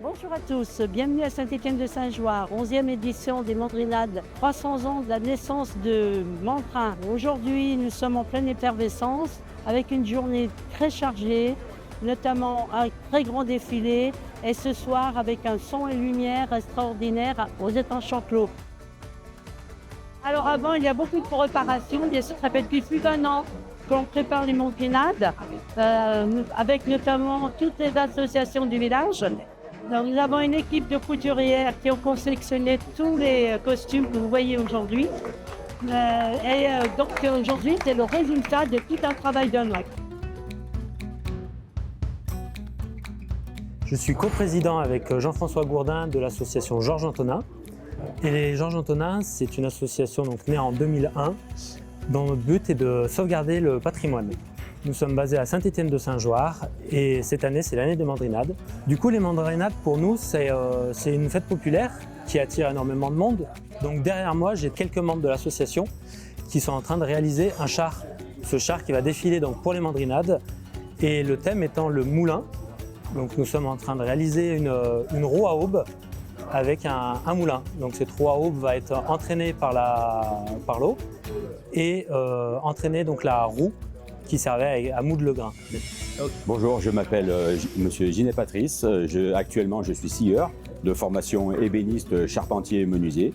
Bonjour à tous, bienvenue à Saint-Étienne-de-Saint-Joire, 11e édition des Mandrinades, 300 ans de la naissance de Mandrin. Aujourd'hui, nous sommes en pleine effervescence avec une journée très chargée, notamment un très grand défilé et ce soir avec un son et lumière extraordinaire aux étangs clos. Alors avant, il y a beaucoup de préparation, bien sûr, ça fait depuis plus d'1 an qu'on prépare les Mandrinades, avec notamment toutes les associations du village. Donc, nous avons une équipe de couturières qui ont confectionné tous les costumes que vous voyez aujourd'hui. Donc aujourd'hui, c'est le résultat de tout un travail d'un an. Je suis coprésident avec Jean-François Gourdin de l'association Georges Antonin. Et les Georges Antonin, c'est une association donc, née en 2001 dont notre but est de sauvegarder le patrimoine. Nous sommes basés à Saint-Étienne-de-Saint-Joire et cette année, c'est l'année des Mandrinades. Du coup, les Mandrinades, pour nous, c'est une fête populaire qui attire énormément de monde. Donc derrière moi, j'ai quelques membres de l'association qui sont en train de réaliser un char. Ce char qui va défiler donc, pour les Mandrinades et le thème étant le moulin. Donc nous sommes en train de réaliser une roue à aubes avec un moulin. Donc cette roue à aubes va être entraînée par l'eau et entraîner donc la roue qui servait à moudre le grain. Bonjour, je m'appelle Monsieur Ginet Patrice. Actuellement, je suis scieur de formation ébéniste, charpentier et menuisier.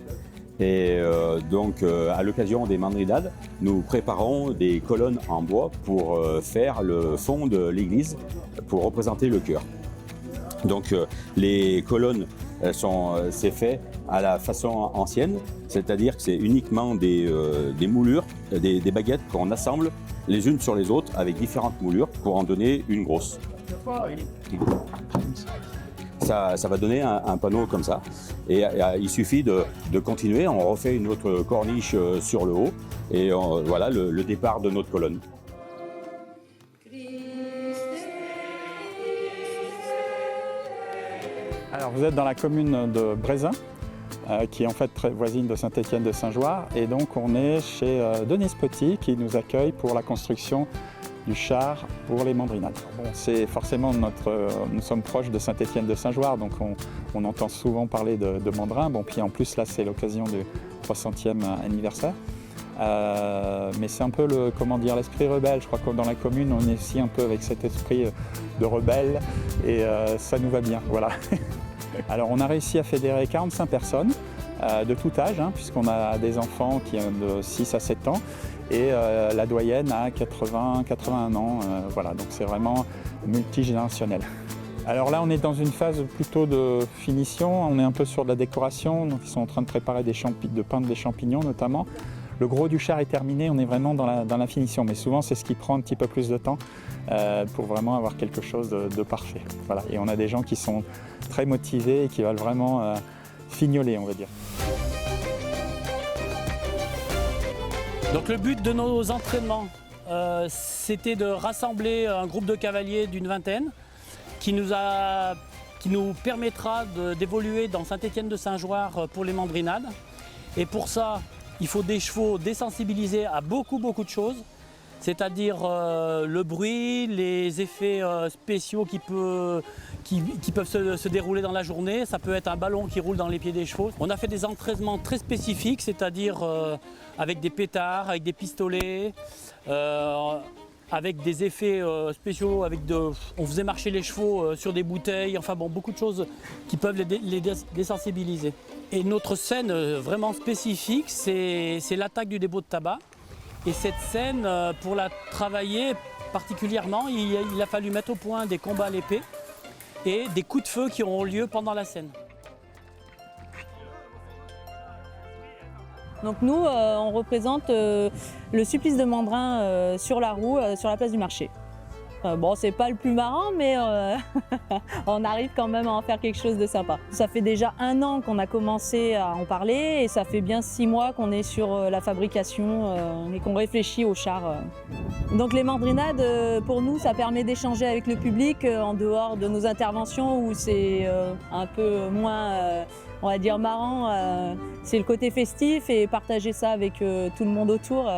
Et à l'occasion des Mandrinades, nous préparons des colonnes en bois pour faire le fond de l'église pour représenter le chœur. Donc les colonnes, c'est fait à la façon ancienne, c'est-à-dire que c'est uniquement des moulures, des baguettes qu'on assemble les unes sur les autres avec différentes moulures pour en donner une grosse. Ça va donner un panneau comme ça. Et il suffit de continuer, on refait une autre corniche sur le haut et voilà le départ de notre colonne. Alors vous êtes dans la commune de Brézin, qui est en fait très voisine de Saint-Étienne-de-Saint-Joire. Et donc on est chez Denise Petit qui nous accueille pour la construction du char pour les Mandrinades. Bon, c'est forcément nous sommes proches de Saint-Étienne-de-Saint-Joire, donc on entend souvent parler de Mandrin. Bon, puis en plus là c'est l'occasion du 300e anniversaire. Mais c'est un peu l'esprit rebelle. Je crois que dans la commune on est aussi un peu avec cet esprit de rebelle et ça nous va bien. Voilà. Alors on a réussi à fédérer 45 personnes de tout âge, puisqu'on a des enfants qui ont de 6 à 7 ans et la doyenne a 81 ans. Voilà, donc c'est vraiment multigénérationnel. Alors là on est dans une phase plutôt de finition, on est un peu sur de la décoration, donc ils sont en train de préparer de peindre des champignons notamment. Le gros du char est terminé, on est vraiment dans la finition, mais souvent c'est ce qui prend un petit peu plus de temps pour vraiment avoir quelque chose de parfait. Voilà. Et on a des gens qui sont très motivés et qui veulent vraiment fignoler, on va dire. Donc le but de nos entraînements, c'était de rassembler un groupe de cavaliers d'une vingtaine qui nous permettra d'évoluer dans Saint-Étienne-de-Saint-Joire pour les Mandrinades. Et pour ça, il faut des chevaux désensibilisés à beaucoup de choses, c'est-à-dire le bruit, les effets spéciaux qui peuvent se dérouler dans la journée. Ça peut être un ballon qui roule dans les pieds des chevaux. On a fait des entraînements très spécifiques, c'est-à-dire avec des pétards, avec des pistolets, avec des effets spéciaux, on faisait marcher les chevaux sur des bouteilles, enfin bon, beaucoup de choses qui peuvent les désensibiliser. Et notre scène vraiment spécifique, c'est l'attaque du dépôt de tabac. Et cette scène, pour la travailler particulièrement, il a fallu mettre au point des combats à l'épée et des coups de feu qui auront lieu pendant la scène. Donc nous, on représente le supplice de Mandrin sur la roue, sur la place du marché. Bon, c'est pas le plus marrant, mais on arrive quand même à en faire quelque chose de sympa. Ça fait déjà 1 an qu'on a commencé à en parler et ça fait bien 6 mois qu'on est sur la fabrication et qu'on réfléchit au char. Donc les mandrinades, pour nous, ça permet d'échanger avec le public en dehors de nos interventions où c'est un peu moins, on va dire, marrant. C'est le côté festif et partager ça avec tout le monde autour.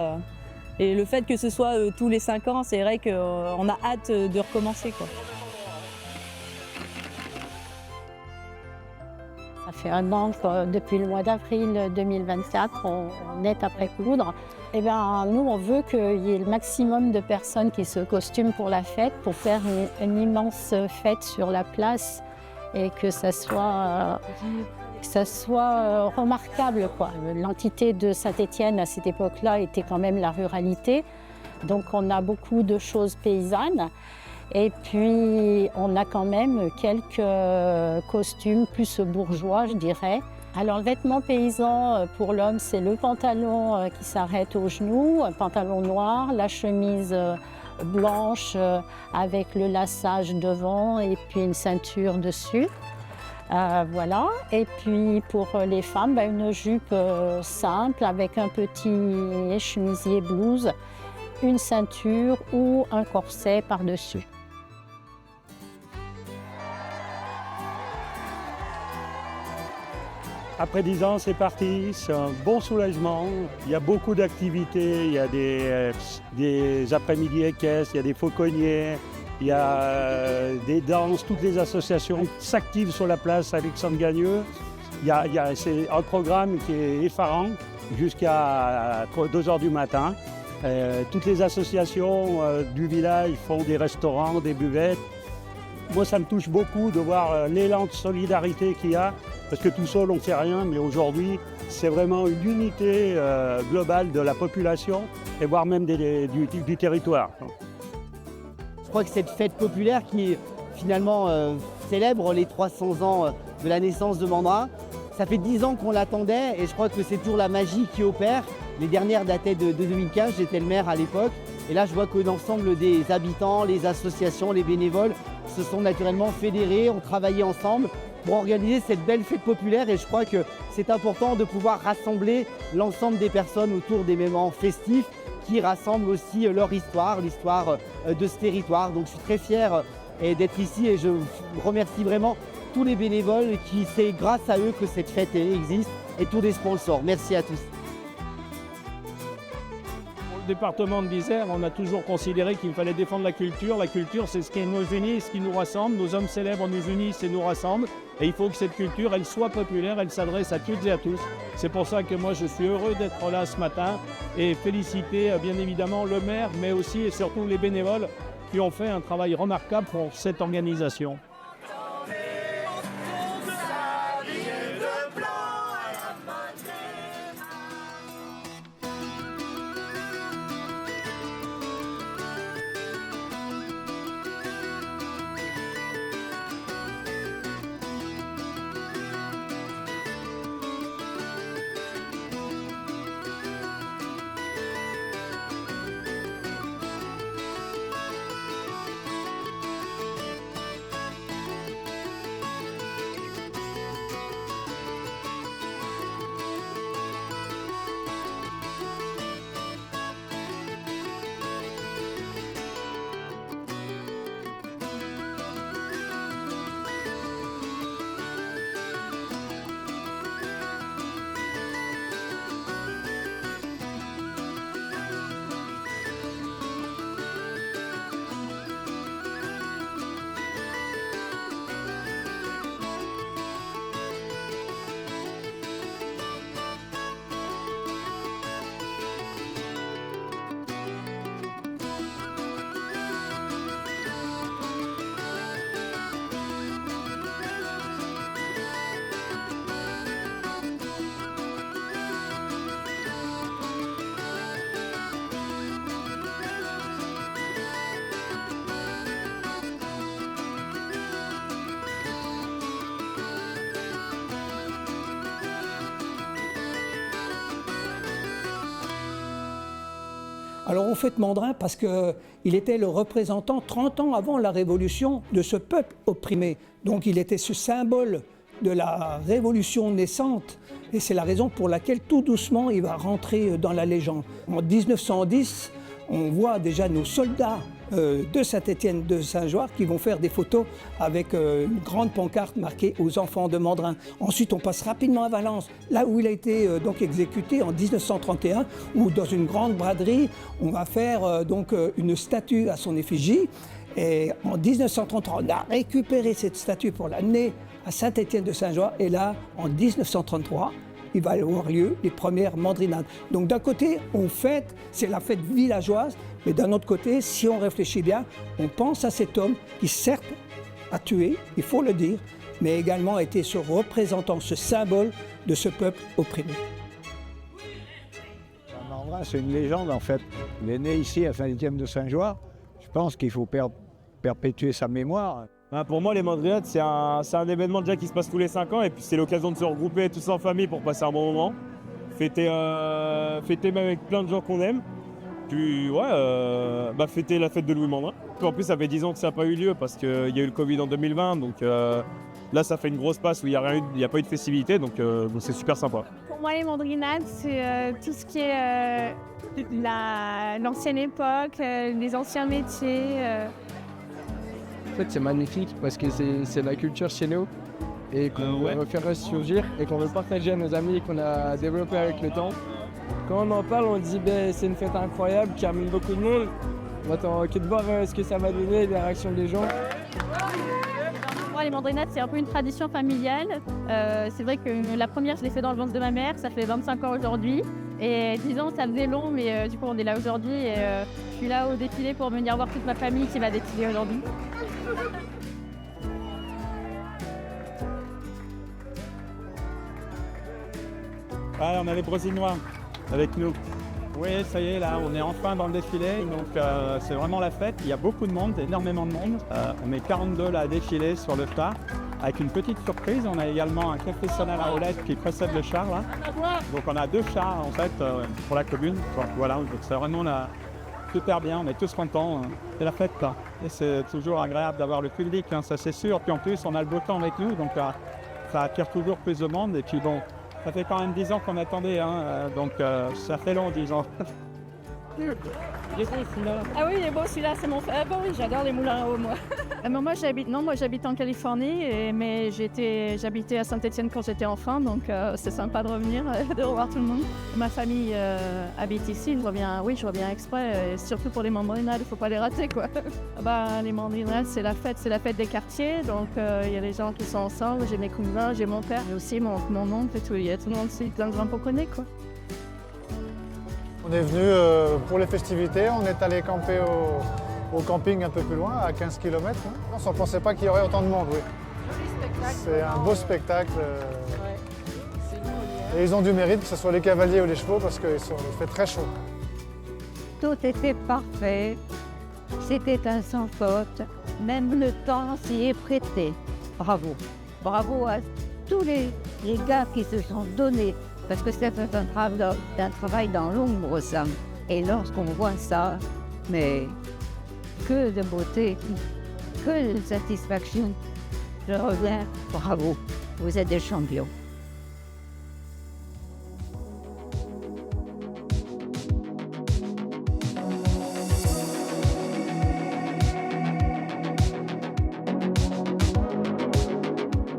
Et le fait que ce soit tous les 5 ans, c'est vrai qu'on a hâte de recommencer, quoi. Ça fait 1 an que depuis le mois d'avril 2024, on est après coudre. Eh bien, nous, on veut qu'il y ait le maximum de personnes qui se costument pour la fête, pour faire une immense fête sur la place et que ça soit remarquable, quoi. L'entité de Saint-Étienne à cette époque-là était quand même la ruralité. Donc on a beaucoup de choses paysannes. Et puis on a quand même quelques costumes plus bourgeois, je dirais. Alors le vêtement paysan pour l'homme, c'est le pantalon qui s'arrête aux genoux, un pantalon noir, la chemise blanche avec le laçage devant et puis une ceinture dessus. Voilà. Et puis pour les femmes, une jupe simple avec un petit chemisier blouse, une ceinture ou un corset par-dessus. Après 10 ans, c'est parti, c'est un bon soulagement. Il y a beaucoup d'activités, il y a des après-midi équestres, il y a des fauconniers, il y a des danses, toutes les associations s'activent sur la place Alexandre Gagneux. C'est un programme qui est effarant jusqu'à 2 h du matin. Toutes les associations du village font des restaurants, des buvettes. Moi, ça me touche beaucoup de voir l'élan de solidarité qu'il y a, parce que tout seul, on ne fait rien, mais aujourd'hui, c'est vraiment une unité globale de la population, et voire même du territoire. Je crois que cette fête populaire qui finalement célèbre les 300 ans de la naissance de Mandrin, ça fait 10 ans qu'on l'attendait et je crois que c'est toujours la magie qui opère. Les dernières dataient de 2015, j'étais le maire à l'époque. Et là, je vois que l'ensemble des habitants, les associations, les bénévoles se sont naturellement fédérés, ont travaillé ensemble pour organiser cette belle fête populaire. Et je crois que c'est important de pouvoir rassembler l'ensemble des personnes autour des moments festifs qui rassemblent aussi leur histoire, l'histoire de ce territoire. Donc je suis très fier d'être ici et je remercie vraiment tous les bénévoles qui, c'est grâce à eux que cette fête existe et tous les sponsors. Merci à tous. Pour le département de l'Isère, on a toujours considéré qu'il fallait défendre la culture. La culture, c'est ce qui nous unit, ce qui nous rassemble. Nos hommes célèbres nous unissent et nous rassemblent. Et il faut que cette culture, elle soit populaire, elle s'adresse à toutes et à tous. C'est pour ça que moi, je suis heureux d'être là ce matin et féliciter bien évidemment le maire, mais aussi et surtout les bénévoles qui ont fait un travail remarquable pour cette organisation. Alors on fête Mandrin parce qu'il était le représentant 30 ans avant la Révolution de ce peuple opprimé. Donc il était ce symbole de la révolution naissante et c'est la raison pour laquelle tout doucement il va rentrer dans la légende. En 1910, on voit déjà nos soldats de Saint-Étienne de Saint-Joire qui vont faire des photos avec une grande pancarte marquée aux enfants de Mandrin. Ensuite, on passe rapidement à Valence, là où il a été donc exécuté en 1931, où dans une grande braderie, on va faire donc une statue à son effigie. Et en 1933, on a récupéré cette statue pour l'amener à Saint-Étienne de Saint-Joire. Et là, en 1933, il va avoir lieu les premières mandrinades. Donc d'un côté, on fête, c'est la fête villageoise, mais d'un autre côté, si on réfléchit bien, on pense à cet homme qui certes a tué, il faut le dire, mais également a été ce représentant, ce symbole de ce peuple opprimé. Mandrin, c'est une légende en fait. Il est né ici à Saint-Étienne de Saint-Joire. Je pense qu'il faut perpétuer sa mémoire. Pour moi, les mandrinades, c'est un événement déjà qui se passe tous les 5 ans et puis c'est l'occasion de se regrouper tous en famille pour passer un bon moment. Fêter même avec plein de gens qu'on aime. Puis fêter la fête de Louis Mandrin. En plus, ça fait 10 ans que ça n'a pas eu lieu parce qu'il y a eu le Covid en 2020. Donc là, ça fait une grosse passe où il n'y a pas eu de festivité. Donc c'est super sympa. Pour moi, les mandrinades, c'est tout ce qui est l'ancienne époque, les anciens métiers. En fait, c'est magnifique parce que c'est la culture chez nous et qu'on veut faire ressurgir et qu'on veut partager à nos amis qu'on a développé avec le temps. Quand on en parle, on dit c'est une fête incroyable qui amène beaucoup de monde. On attend de voir ce que ça va donner, les réactions des gens. Pour moi, les mandrinades, c'est un peu une tradition familiale. C'est vrai que la première, je l'ai fait dans le ventre de ma mère, ça fait 25 ans aujourd'hui. Et 10 ans, ça faisait long, mais du coup, on est là aujourd'hui. Et je suis là au défilé pour venir voir toute ma famille qui va défiler aujourd'hui. On a les Brésinois avec nous. Oui, ça y est, là, on est enfin dans le défilé. Donc, c'est vraiment la fête. Il y a beaucoup de monde, énormément de monde. On est 42 là à défiler sur le char. Avec une petite surprise, on a également un café sonal à roulettes qui précède le char là. Donc on a 2 chars en fait pour la commune. Donc, voilà, donc c'est vraiment super bien, on est tous contents. C'est la fête là. Et c'est toujours agréable d'avoir le public, hein, ça c'est sûr. Puis en plus on a le beau temps avec nous, donc ça attire toujours plus de monde. Et puis bon, ça fait quand même 10 ans qu'on attendait, hein, donc ça fait long 10 ans. Ah oui, il est beau celui-là, c'est mon frère. Oui, j'adore les moulins à eau, moi. Moi, j'habite en Californie, mais j'habitais à Saint-Étienne quand j'étais enfant, donc c'est sympa de revenir, de revoir tout le monde. Ma famille habite ici, je reviens exprès, et surtout pour les mandrinades, il ne faut pas les rater, quoi. Les mandrinades, c'est la fête des quartiers, donc il y a les gens qui sont ensemble, j'ai mes cousins, j'ai mon père, mais aussi mon oncle et tout, il y a tout le monde, c'est plein de gens qu'on connaît, quoi. On est venu pour les festivités, on est allé camper au camping un peu plus loin, à 15 km. On ne pensait pas qu'il y aurait autant de monde, oui. C'est un beau spectacle. Et ils ont du mérite, que ce soit les cavaliers ou les chevaux, parce qu'il fait très chaud. Tout était parfait, c'était un sans faute, même le temps s'y est prêté. Bravo. Bravo à tous les gars qui se sont donnés. Parce que c'est un travail dans l'ombre, ça. Et lorsqu'on voit ça, mais que de beauté, que de satisfaction. Je reviens, bravo, vous êtes des champions.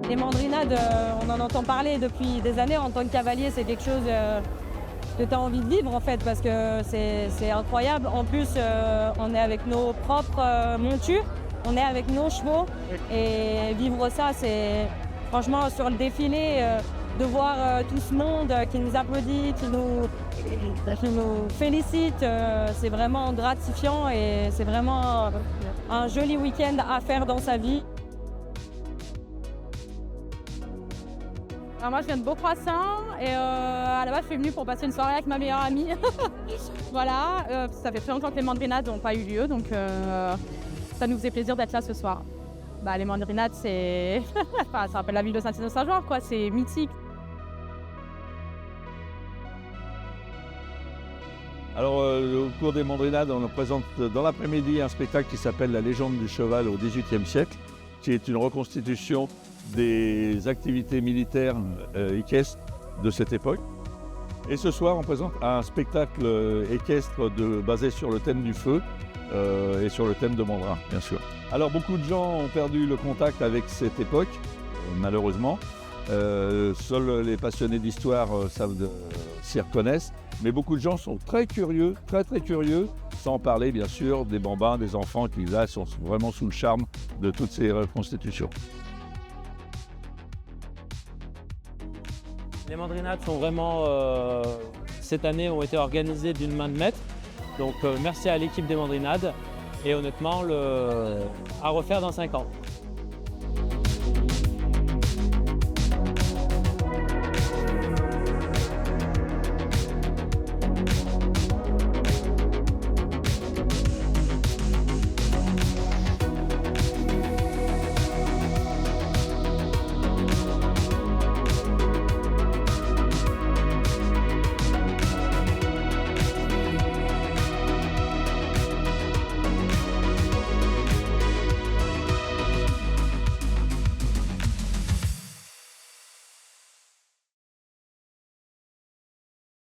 Les mandrinades, on en entend parler depuis des années. En tant que cavalier, c'est quelque chose que tu as envie de vivre en fait, parce que c'est incroyable. En plus, on est avec nos propres montures, on est avec nos chevaux. Et vivre ça, c'est franchement sur le défilé, de voir tout ce monde qui nous applaudit, qui nous félicite, c'est vraiment gratifiant et c'est vraiment un joli week-end à faire dans sa vie. Alors moi je viens de Beaucroissant et à la base je suis venue pour passer une soirée avec ma meilleure amie. Voilà, ça fait très longtemps que les mandrinades n'ont pas eu lieu, donc ça nous faisait plaisir d'être là ce soir. Les mandrinades, c'est ça rappelle la ville de Saint-Étienne de Saint-Joire, quoi, c'est mythique. Alors, au cours des Mandrinades, on présente dans l'après-midi un spectacle qui s'appelle La légende du cheval au XVIIIe siècle, qui est une reconstitution des activités militaires équestres de cette époque. Et ce soir, on présente un spectacle équestre basé sur le thème du feu et sur le thème de Mandrin, bien sûr. Alors, beaucoup de gens ont perdu le contact avec cette époque, malheureusement. Seuls les passionnés d'histoire s'y reconnaissent. Mais beaucoup de gens sont très curieux, très curieux, sans parler bien sûr des bambins, des enfants qui là sont vraiment sous le charme de toutes ces reconstitutions. Les Mandrinades sont vraiment, cette année, ont été organisées d'une main de maître. Donc merci à l'équipe des Mandrinades et honnêtement, à refaire dans 5 ans.